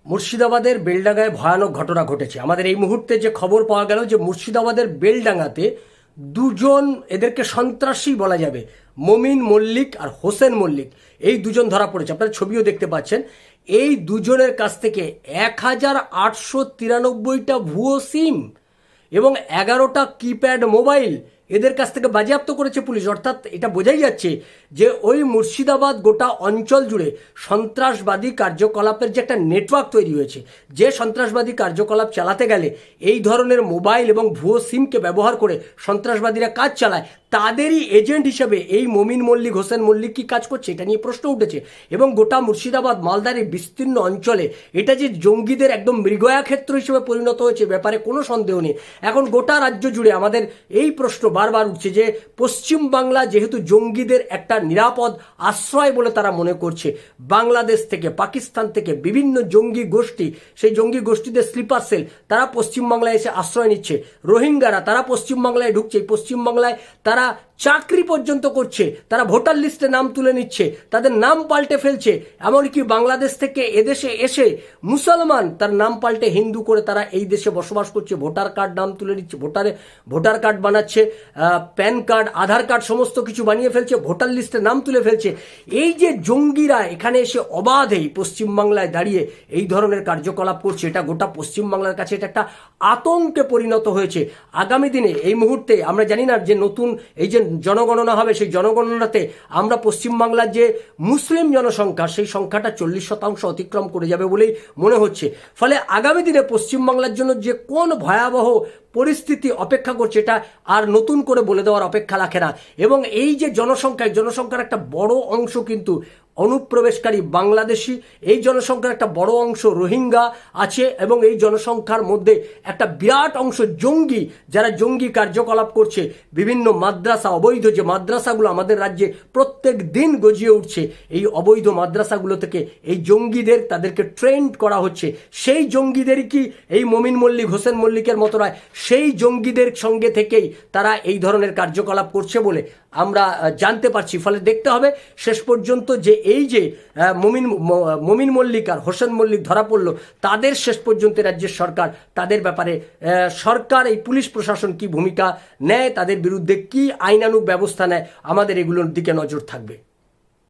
মুর্শিদাবাদের বেলডাঙ্গায় ভয়ানক ঘটনা ঘটেছে। আমাদের এই মুহূর্তে যে খবর পাওয়া গেল যে মুর্শিদাবাদের বেলডাঙ্গাতে দুজন, এদেরকে সন্ত্রাসী বলা যাবে, মমিন মল্লিক আর হোসেন মল্লিক, এই দুজন ধরা পড়েছে। আপনারা ছবিও দেখতে পাচ্ছেন। এই দুজনের কাছ থেকে 1893টা ভুয়ো সিম এবং 11টা কিপ্যাড মোবাইল এদের কাছ থেকে বাজেয়াপ্ত করেছে পুলিশ। অর্থাৎ এটা বোঝাই যাচ্ছে যে ওই মুর্শিদাবাদ গোটা অঞ্চল জুড়ে সন্ত্রাসবাদী কার্যকলাপের যে একটা নেটওয়ার্ক তৈরি হয়েছে, যে সন্ত্রাসবাদী কার্যকলাপ চালাতে গেলে এই ধরনের মোবাইল এবং ভুয়ো সিমকে ব্যবহার করে সন্ত্রাসবাদীরা কাজ চালায়, তাদেরই এজেন্ট হিসেবে এই মমিন মল্লিক, হোসেন মল্লিক কি কাজ করছে, এটা নিয়ে প্রশ্ন উঠেছে। এবং গোটা মুর্শিদাবাদ মালদার এই বিস্তীর্ণ অঞ্চলে এটা যে জঙ্গিদের একদম মৃগয়া ক্ষেত্র হিসেবে পরিণত হয়েছে, ব্যাপারে কোনো সন্দেহ নেই। এখন গোটা রাজ্য জুড়ে আমাদের এই প্রশ্ন বারবার উঠছে যে পশ্চিমবাংলা যেহেতু জঙ্গিদের একটা নিরাপদ আশ্রয় বলে তারা মনে করছে, বাংলাদেশ থেকে, পাকিস্তান থেকে বিভিন্ন জঙ্গি গোষ্ঠী, সেই জঙ্গি গোষ্ঠীদের স্লিপার সেল তারা পশ্চিমবাংলায় এসে আশ্রয় নিচ্ছে। রোহিঙ্গারা তারা পশ্চিমবাংলায় ঢুকছে, পশ্চিমবাংলায় তারা চাকরি পর্যন্ত করছে, তারা ভোটার লিস্টে নাম তুলে নিচ্ছে, তাদের নাম পাল্টে ফেলছে। এমনকি বাংলাদেশ থেকে এদেশে এসে মুসলমান তার নাম পাল্টে হিন্দু করে তারা এই দেশে বসবাস করছে, ভোটার কার্ড নাম তুলে নিচ্ছে, ভোটার কার্ড বানাচ্ছে, প্যান কার্ড, আধার কার্ড সমস্ত কিছু বানিয়ে ফেলছে, ভোটার লিস্টে নাম তুলে ফেলছে। এই যে জঙ্গিরা এখানে এসে অবাধেই পশ্চিমবাংলায় দাঁড়িয়ে এই ধরনের কার্যকলাপ করছে, এটা গোটা পশ্চিমবাংলার কাছে এটা একটা আতঙ্কে পরিণত হয়েছে। আগামী দিনে এই মুহূর্তে আমরা জানি না যে নতুন এই যে জনগণনা হবে, সেই জনগণনাতে আমরা পশ্চিমবাংলার যে মুসলিম জনসংখ্যা, সেই সংখ্যাটা 40% অতিক্রম করে যাবে বলেই মনে হচ্ছে। ফলে আগামী দিনে পশ্চিমবাংলার জন্য যে কোন ভয়াবহ পরিস্থিতি অপেক্ষা করছে, এটা আর নতুন করে বলে দেওয়ার অপেক্ষা রাখে না। এবং এই যে জনসংখ্যার একটা বড় অংশ কিন্তু অনুপ্রবেশকারী বাংলাদেশি, এই জনসংখ্যার একটা বড় অংশ রোহিঙ্গা আছে, এবং এই জনসংখ্যার মধ্যে একটা বিরাট অংশ জঙ্গি, যারা জঙ্গি কার্যকলাপ করছে। বিভিন্ন মাদ্রাসা, অবৈধ যে মাদ্রাসাগুলো আমাদের রাজ্যে প্রত্যেক দিন গজিয়ে উঠছে, এই অবৈধ মাদ্রাসাগুলো থেকে এই জঙ্গিদের, তাদেরকে ট্রেন্ড করা হচ্ছে। সেই জঙ্গিদেরই কি এই মমিন মল্লিক, হোসেন মল্লিকের মতো নয়, সেই জঙ্গিদের সঙ্গে থেকেই তারা এই ধরনের কার্যকলাপ করছে বলে আমরা জানতে পারছি। ফলে দেখতে হবে শেষ পর্যন্ত যে এই যে মমিন মল্লিক আর হোসেন মল্লিক ধরা পড়লো, তাদের শেষ পর্যন্ত রাজ্যের সরকার, তাদের ব্যাপারে সরকার, এই পুলিশ প্রশাসন কি ভূমিকা নেয়, তাদের বিরুদ্ধে কি আইনানুগ ব্যবস্থা নেয়, আমাদের এগুলোর দিকে নজর থাকবে।